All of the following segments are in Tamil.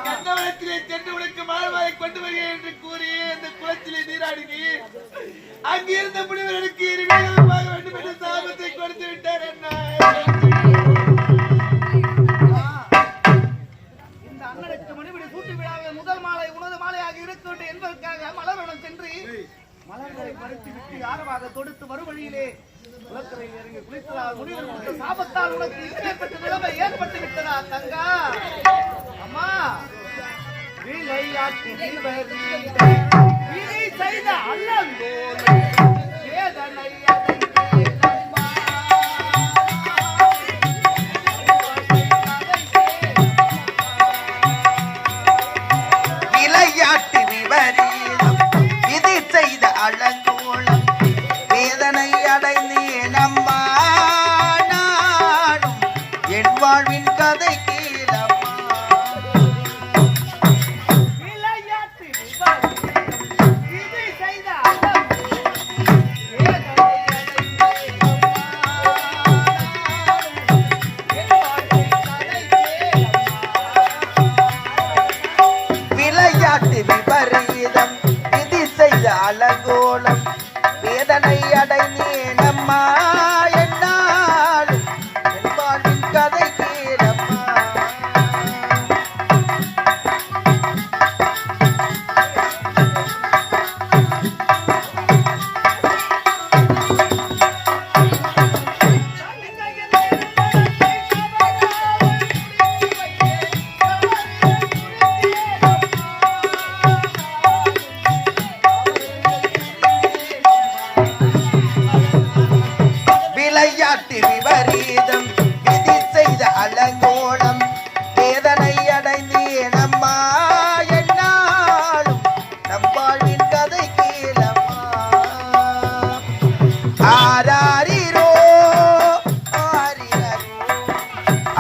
கண்ணவனத்திலே சென்று உனக்கு மாறுவாயை கொண்டு வருகிறேன் என்று கூறி அந்த குளத்திலே நீராடினி அங்கிருந்த முனிவர்களுக்கு இருவேகமாக வேண்டும் என்று சாபத்தை கொடுத்து விட்டார். என்ன இந்த அண்ணனுக்கு மணிவிடி சூட்டு விழாவில் முதல் மாலை உனது மாலையாக இருக்கட்டும் என்பதற்காக மலர்வனம் சென்று மலர்களை பறித்து விட்டு யாரமாக தொடுத்து வரும் வழியிலே குளக்கரையில் இறங்கி குளித்ததால் முனிவர் கொடுத்த சாபத்தால் உனக்கு இப்பேற்பட்ட நிலைமை ஏற்பட்டு விட்டதா தங்கா? அம்மா விளையாட்டு விதை செய்த அல்லங்கோல் வேதனை விளையாட்டு விபரீதம் விதை செய்த அலங்கோலம் வேதனை அடைந்தேன் அம்மா நாடும் என் வாழ்வின் கதை கீழம்மா. விளையாட்டு விதை செய்த விளையாட்டு விபரீதம் விதி செய்த அலங்கோலம் வேதனை அடைந்தேன் அம்மா என்னாலும் என் வாழ்வின் கதை கேளம்மா. விளையாட்டு விபரீதம் விதி செய்த அலங்கோலம் வேதனை அடைந்தேன் அம்மா என்னாலும் நம் வாழ்வின் கதை கேளம்மா. ஆராரிரோ ஆரிரோ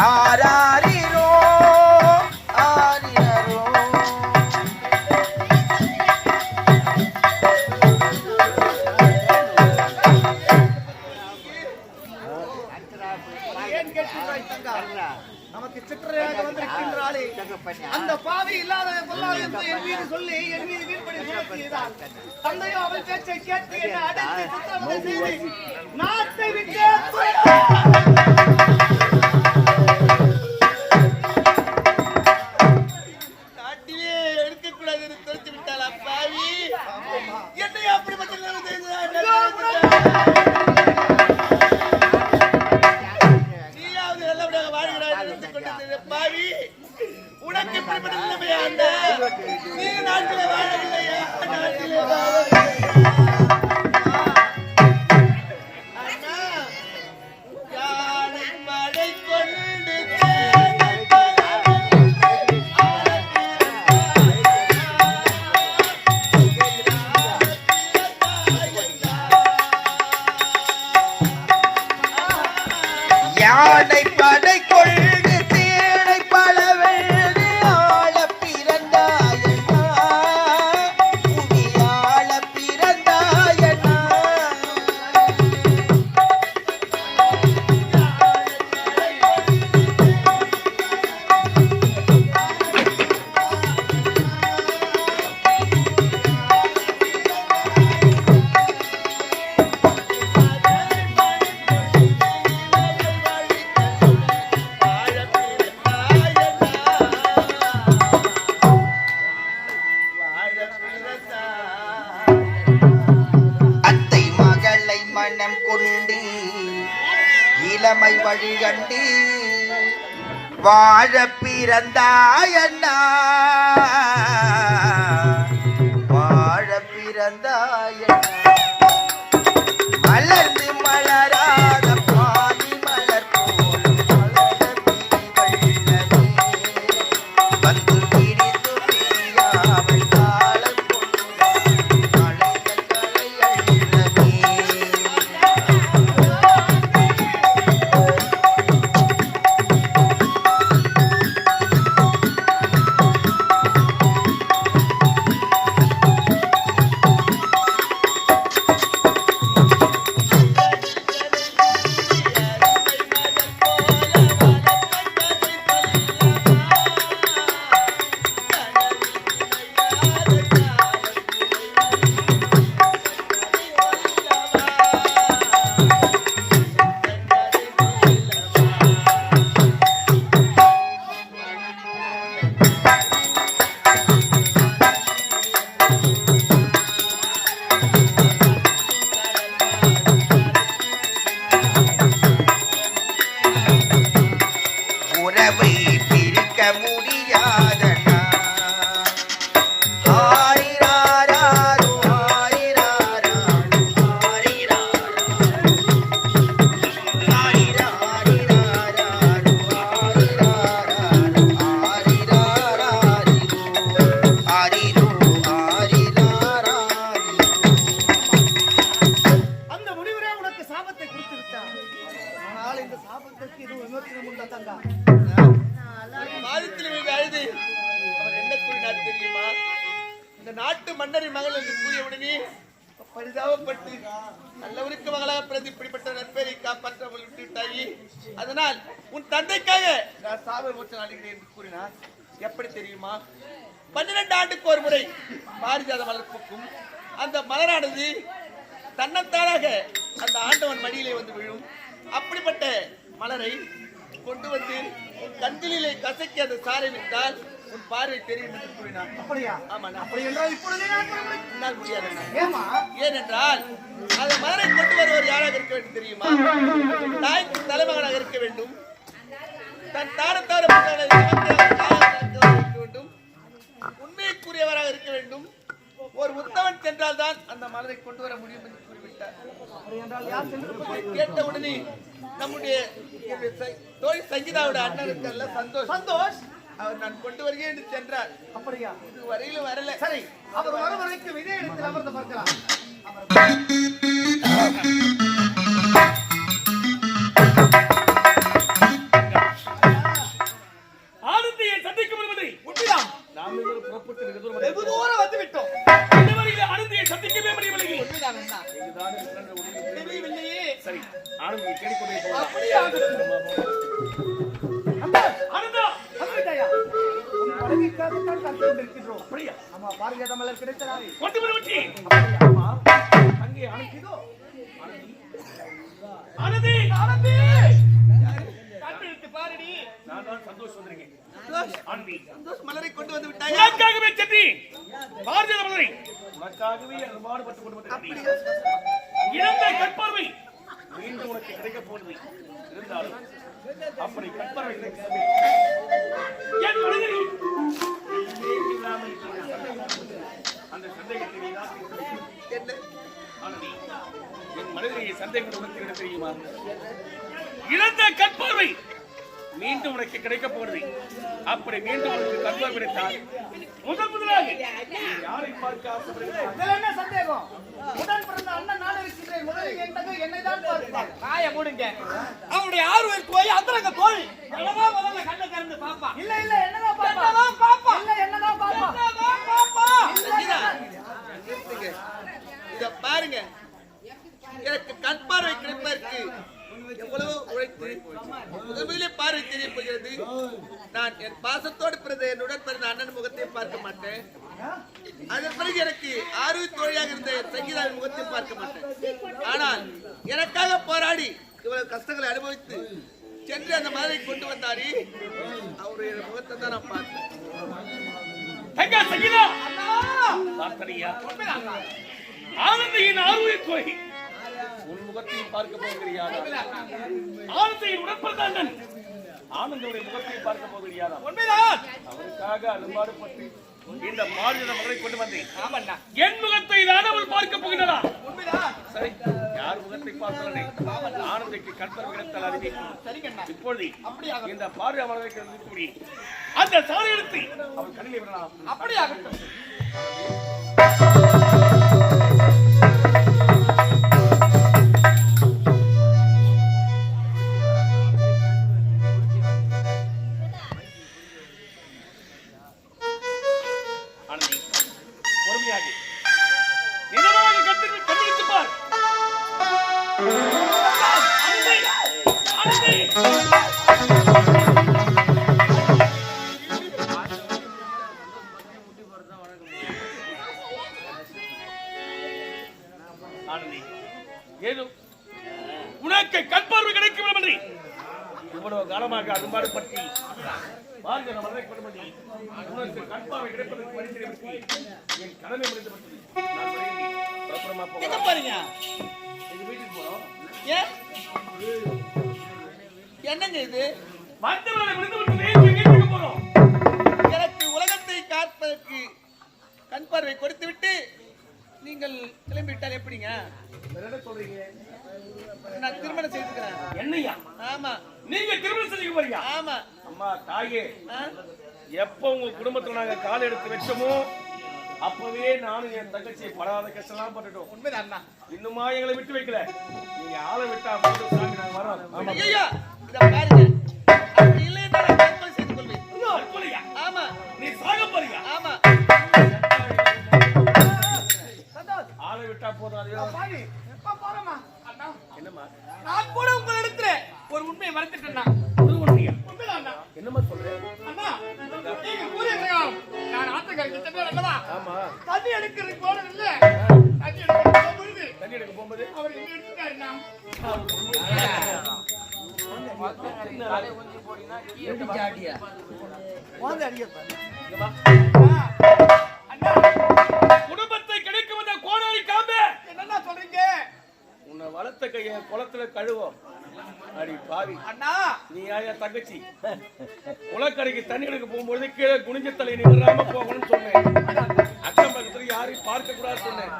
ஆராரிரோ ஆரிரோ ஏன் கேட்கிறாய் தங்கா? நமக்கு சிற்றரையாக வந்திருக்கின்றாளே அந்த பாவி இல்லாத பொல்லாத என்று என் மீது சொல்லி என் மீது வீண்படி சுமத்தியதால் தந்தையோ அவள் பேச்சை கேட்டு என்னை அடைத்து சித்திரவதை செய்து நாட்டை விட்டு நாட்டிலே எடுக்கக்கூடாது என்று தெரிந்து விட்டாளா பாவி? என்னை அப்படிப்பட்ட நிலைமை செய்ததால் நீயாவது நல்லபடியாக வாழ்கிறாய் என்று கொண்டிருந்த பாவி, உனக்கு இப்படிப்பட்ட நிலைமையா? நீ நாட்டிலே வாழவில்லையா? நாட்டிலே வாழவில்லையா? அண்ணா, யானை படை கொண்டு யானை படை கொள்கு தேனை பலவென்று ஆள பிறந்தாயண்ணா புவியாள பிறந்தாயண்ணா. அத்தை மகளை மனம் கொண்டு இளமை வழிகண்டு வாழ பிறந்தாயண்ணா வாழ பிறந்தாயண்ணா. மலர்ந்து மலராத பாதி மலர் போலும் மலர பிரிவள்ளமே வந்து பிடித்து பிரியாமல் காலம் கொண்டு கலைகள் கலையள்ளமே. உறவை பிரிக்க முடியாத ஆரிராரோ ஆரிராரோ அந்த முனிவரே உனக்கு சாபத்தை கொடுத்து விட்டார். ஆனால் இந்த சாபத்திற்கு இது விமர்சனம் உண்டா தங்கா? மாதத்தில் மிக அழுது அவர் என்ன கூறினார் தெரியுமா? இந்த நாட்டு மன்னரின் மகள் என்று கூறிய உடனே பரிதாபப்பட்டு நல்லவருக்கு மகளாக பிறந்து இப்படிப்பட்ட நற்பெயரை காப்பாற்ற விட்டு விட்டாயே, அதனால் உன் தந்தைக்காக நான் சாப மோட்சம் அடைகிறேன் என்று கூறினார். எப்படி தெரியுமா? 12 ஆண்டுக்கு ஒரு முறை பாரிஜாத மலர் பூக்கும். அந்த மலரானது தன்னத்தானாக அந்த ஆண்டவன் மடியிலே வந்து விழும். அப்படிப்பட்ட மலரை கொண்டு வந்து உன் கண்களிலே கசக்கி அந்த சாரை விட்டால் உன் பார்வை தெரியும் என்று கூறினார். அப்படியா? ஆமா, அப்படி என்றால் இப்பொழுதே நான் சொல்கிறேன். என்னால் முடியாது. ஏமா? ஏனென்றால் அந்த மலரை கொண்டு வருவர் யாராக இருக்க வேண்டும் தெரியுமா? தாய்க்கு தலைமகனாக இருக்க வேண்டும். தன் தாரத்தார இருக்க வேண்டும். உண்மைக்குரியவராக இருக்க வேண்டும். ஒரு உத்தவன் சென்றால் தான் அந்த மலரை கொண்டு வர முடியும் என்று கூறிவிட்டார். அப்படி என்றால் யார் சென்று கேட்ட உடனே நம்முடைய தோழி சங்கீதாவோட அண்ணன் இருக்கல்ல சந்தோஷ், சந்தோஷ் அவர் நான் கொண்டு வருகிறேன் என்று சென்றார். அப்படியா? இது வரையிலும் வரல. சரி, அவர் வர வரைக்கும் இதே இடத்தில் அமர்ந்து பார்க்கலாம். ஆனந்தியை சந்திக்கும் என்பதை உண்மைதான். நாம் புறப்பட்டு வெகு தூரம் வந்து விட்டோம். இதுவரையில் ஆனந்தியை சந்திக்கவே முடியவில்லை. உண்மைதான் என்ன? தெரியவில்லையே. சரி, ஆனந்தியை தேடிக்கொண்டே போகலாம். அப்படியா? ஆனந்தா, வந்துவிட்டாயா? உன் பதவிக்காகத்தான் காத்துக் கொண்டிருக்கின்றோம். அப்படியா? ஆமா, பாரதிய மலர் கிடைத்ததா? கொண்டு வர வச்சி. அப்படியா? ஆமா. அங்கே ஆனந்தி. இதோ. ஆனந்தி, ஆனந்தி! கண்ணெடுத்து பாருடி. நான் தான் சந்தோஷ் வந்திருக்கேன். ஆனந்தி, சந்தோஷ் மலரை கொண்டு வந்து விட்டாயா? உனக்காகவே சென்றி பாரதிய மலரை உனக்காகவே அனுமானப்பட்டுக் கொண்டு வந்திருக்கிறேன். இழந்த கற்பார்வை மீண்டும் உனக்கு கிடைக்கப் போவது இருந்தாலும் அப்படி கற்பார்வை கிடைக்கவே என் மனிதனே இல்லாமல் அந்த சந்தேகத்தை நீ தான் என்ன? ஆனந்தி, என் மனிதனை சந்தேகம் உனக்கு என்ன தெரியுமா? இழந்த கற்பார்வை மீண்டும் உனக்கு கிடைக்கப் போகிறது. அப்படி மீண்டும் உனக்கு கற்பார்வை கிடைத்தால் முதலாக யாரை பார்க்க ஆசைப்படுகிறாய்? இதுல என்ன சந்தேகம்? உடன் பிறந்த அண்ணன் நான் இருக்கின்றேன். முதலில் என்னை தான் பார்ப்பார். காய மூடுங்க. அவனுடைய ஆர்வம் போய் அந்தரங்க போய் என்னதான் முதல்ல கண்ணை திறந்து பாப்பா. இல்ல இல்ல என்னதான் பாப்பா? என்னதான் பாப்பா? இல்ல என்னதான் பாப்பா? என்னதான் பாப்பா? சங்கீதா, நிறுத்துங்க. இத பாருங்க, எனக்கு கண் பார்வை கிடைப்பதற்கு எவ்வளவு உழைத்து முதலிலே பார்வை தெரிய போகிறது. நான் என் பாசத்தோடு பிறந்த என்னுடன் பிறந்த அண்ணன் முகத்தை பார்க்க மாட்டேன். அதன் பிறகு எனக்கு ஆர்வ தோழியாக இருந்த சங்கீதாவின் முகத்தை பார்க்க மாட்டேன். ஆனால் எனக்காக போராடி இவ்வளவு கஷ்டங்களை அனுபவித்து சென்று அந்த மலரை கொண்டு வந்தாரு, அவருடைய முகத்தை தான் நான் பார்த்தேன். தங்கா சங்கீதா, பார்த்தனையா? ஆனந்தியின் ஆர்வ கோய் உன் முகத்தையும் பார்க்க போகிறியாரா? ஆனந்தியின் உடற்பிறந்தாண்டன் ஆனந்தோடைய முகத்தையும் பார்க்க போகிறியாரா? உண்மைதான். அவருக்காக அரும்பாடுபட்டு இந்த பாரதிய மலரை கொண்டு வந்தேன். ஆமண்ணா. என் முகத்தை தான் அவள் பார்க்க போகிறாரா? உண்மைதான். சரி, யார் முகத்தை பார்த்தாலே ஆனந்திக்கு கற்பனை கிடைத்தால் அறிவிக்கும். சரிங்கண்ணா. இப்பொழுது அப்படியாக இந்த பாரதிய மலரை கூடி அந்த சாலை எடுத்து அவள் கண்ணிலே விடலாம். அப்படியாகட்டும். ஆனந்தி, பொறுமையாக நிஜமாக கண்ணிழித்து பார். ஆனந்தி, ஆனந்தி. ஆனந்தி, ஏதோ உனக்கு கற்பார்வை கிடைக்கும் என்று இவ்வளவு காலமாக அரும்பாடு பற்றி பாரதிய மலரை கொண்டு வந்து உங்களுக்கு கண்பார்வை கிடைப்பதற்கு வழி தெரிவித்து என் கடமை முடிந்து விட்டது. நான் வருகிறேன். புறப்புறமா எங்க போகலாம். போறீங்க? எங்க வீட்டுக்கு போறோம். ஏன்? என்னங்க இது? மருத்துவமனை முடிந்து விட்டது. எங்க வீட்டுக்கு போறோம். எனக்கு உலகத்தை காப்பதற்கு கண் பார்வை கொடுத்து விட்டு நீங்கள் கிளம்பிவிட்டால் எப்படிங்க? வேற என்ன சொல்றீங்க? நான் திருமணம் செய்துக்கிறேன். என்னையா? ஆமா நீங்க திருமணம் செஞ்சுக்க போறீங்க? ஆமா. அம்மா தாயே, ஆ? எப்ப உங்க குடும்பத்துல நாங்க கால் எடுத்து வச்சோமோ அப்பவே நானும் என் தங்கச்சி படாத கஷ்டம்லாம் பட்டுட்டோம். உண்மைதான் அண்ணா. இன்னுமா எங்களை விட்டு வைக்கல. நீங்க ஆளை விட்டா போதும் சாமி, நாங்க வரோம். ஆமா. ஐயா இத பாருங்க. அப்படி இல்லை என்றால் நான் தற்கொலை செய்து கொள்வேன். தற்கொலையா? ஆமா நீ சாக போறீங்க? ஆமா. ஆளை விட்டா போதும். அது பாவி எப்ப போறோமா? அண்ணா என்னம்மா? நான் கூட உங்களிடத்துல ஒரு உண்மையை மறைச்சிட்டேன்னா. ஒரு உண்மையா? உண்மைதான் அண்ணா. என்னம்மா சொல்ற? அண்ணா நீங்க கூறிய பிரகாரம் நான் ஆத்தங்கரைக்கு சென்றேன் அல்லவா? ஆமா. தண்ணி எடுக்கிறதுக்கு போனது இல்ல. தண்ணி எடுக்கிறதுக்கு போகும்போது தண்ணி எடுக்க போகும்போது அவர் என்ன எடுத்துட்டாருண்ணா? வாங்க அடியப்பா. அண்ணா குடும்பத்தை கிடைக்க வந்த கோடாரி காம்பே, என்னண்ணா சொல்றீங்க? உன்னை வளர்த்த கைய குளத்துல கழுவோம். அடி பாவி, அண்ணா நீ யாரையா தங்கச்சி? குளக்கரைக்கு தண்ணி எடுக்க போகும்போது கீழே குனிஞ்ச தலை நீ வராம போகணும்னு சொன்னேன். அக்கம் பக்கத்துல யாரையும் பார்க்க கூடாது சொன்னேன்.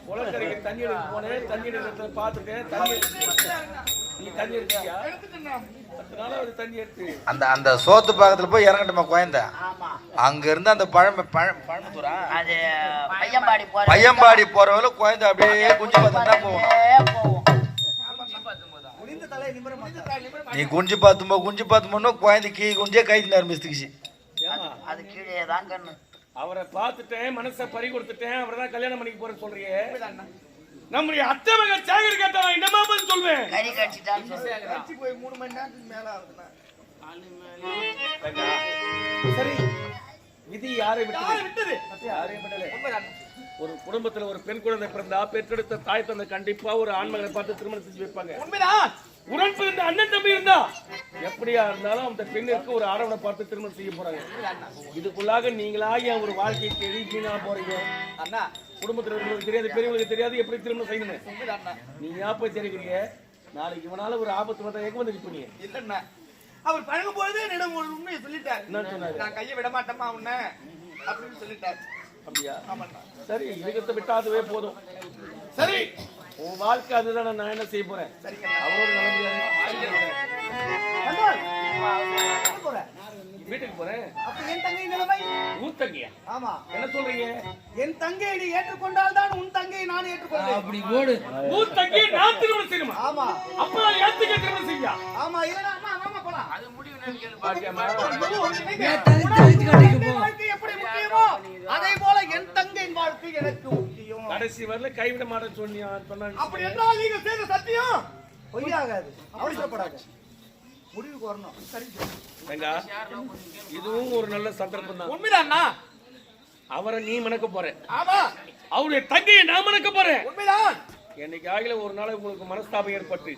குளக்கரைக்கு தண்ணி எடுக்க போனேன். தண்ணி எடுக்கிறத பார்த்துட்டேன். நீ தண்ணி எடுத்தியா? எடுத்துட்டேண்ணா. 10 நாளா ஒரு தண்ணி எடுத்து அந்த அந்த சோத்து பாக்கத்துல போய் இறங்கட்டுமா குழந்தை? அங்க இருந்து அந்த பழம்புத்தூரா அது பையன்பாடி போற பையன்பாடி போறவள குழந்தை அப்படியே குஞ்சு பார்த்து தான் போகும். முடிந்த தலை நிமிர மாட்டார். நீ குஞ்சு பார்த்துமோ குழந்தை கீ குஞ்சே கைது ஆரம்பிச்சுச்சு. ஏமா அது கீழே தான் கண்ணு. அவரை பார்த்துட்டேன், மனசை பறி கொடுத்துட்டேன். அவரை தான் கல்யாணம் பண்ணிக்க போறேன்னு சொல்றியே. நம்முடைய அத்தை மகன் சேகர் கேட்டா என்னமா பதில் சொல்வேன்? கறி கடிச்சிட்டான்னு சொல்லு. கட்சி போய் 3 மணி நேரத்துக்கு மேல ஆகுதுண்ணா. சரி, விதி யாரை யாரை விட்டது? விட்டது? யாரையும் விடல. உண்மைதான். ஒரு குடும்பத்துல ஒரு பெண் குழந்தை பிறந்தா பெற்றெடுத்த தாய் தந்தை கண்டிப்பா ஒரு ஆண்மகனை பார்த்து திருமணம் செஞ்சு வைப்பாங்க. உண்மைதான். உடன் பிறந்த அண்ணன் தம்பி இருந்தா எப்படியா இருந்தாலும் அந்த பெண்ணிற்கு ஒரு ஆடவனை பார்த்து திருமணம் செய்ய போறாங்க. இதுக்குள்ளாக நீங்களா ஏன் ஒரு வாழ்க்கைக்கு எழுதினா போறீங்க? அண்ணா குடும்பத்துல இருக்கிறவங்களுக்கு தெரியாது, பெரியவங்களுக்கு தெரியாது எப்படி திருமணம் செய்யணும். உண்மைதான் அண்ணா. நீங்க ஏன் போய் தெரிவிக்கிறீங்க? நாளைக்கு இவனால ஒரு ஆபத்து வந்தா எங்க வந்து நிற்பீங்க? இல்லண்ணா அவர் பழகும் பொழுதே என்னிடம் ஒரு உண்மையை சொல்லிட்டார். என்ன சொன்னாரு? நான் கையை விட மாட்டேமா உன்னை அப்படின்னு சொல்லிட்டார். அப்படியா? ஆமாண்ணா. சரி, இருக்கிறத விட்டா அதுவே போதும். சரி, உன் வாழ்க்கை அதுதான். நான் என்ன செய்ய போறேன்? சரிங்கண்ணா. அவரோட நிலைமையா கண்டால், எங்க போற? வீட்டுக்கு போறேன். அப்ப என் தங்கை நிலைமை? ஊர் தங்கியா? ஆமா. என்ன சொல்றீங்க? என் தங்கையை நீ ஏற்றுக்கொண்டால் தான் உன் தங்கையை நான் ஏற்றுக்கொள்வேன். ஊர் தங்கி நான் திருமணம் செய்யணுமா? ஆமா அப்ப நான் ஏத்துக்க திருமணம் செய்யா? ஆமா இல்லனா அம்மா அம்மா போலாம். பாக்கியம்மா, வாழ்க்கை எப்படி முக்கியமோ அதே போல என் தங்கையின் வாழ்க்கை எனக்கு முக்கியம். கடைசி வரல கைவிட மாட்டேன்னு சொன்னாங்க. அப்படி என்றால் நீங்க செய்த சத்தியம் பொய்யாகாது. அவசரப்படாத, முடிவுக்கு வரணும். சரி தங்கா, இதுவும் ஒரு நல்ல சந்தர்ப்பம் தான். உண்மைதான்னா? அவரை நீ மணக்க போற, ஆமா அவருடைய தங்கையை நான் மணக்க போறேன். உண்மைதான். என்னைக்கு ஆகல ஒரு நாள் உங்களுக்கு மனஸ்தாபம் ஏற்பட்டு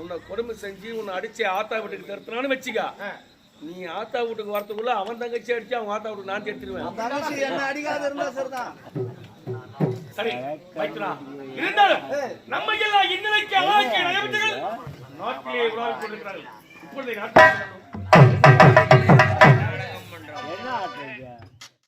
உன்னை கொடுமை செஞ்சு உன்னை அடிச்சு ஆத்தா வீட்டுக்கு தருத்தினான்னு வச்சுக்கா. நீ ஆத்தா வீட்டுக்கு வரத்துக்குள்ள அவன் தங்கச்சி அடிச்சு அவன் ஆத்தா வீட்டுக்கு நான் எடுத்துருவேன். தங்கச்சி என்ன அடிக்காத இருந்தா சரிதான். சரி வைக்கலாம். இருந்தாலும் நம்ம எல்லாம் இந்நிலைக்கு அழகாக்கி நடைபெற்றகள் நாட்டிலே உருவாக்கி கொண்டிருக்கிறார்கள். இப்பொழுது நாட்டில்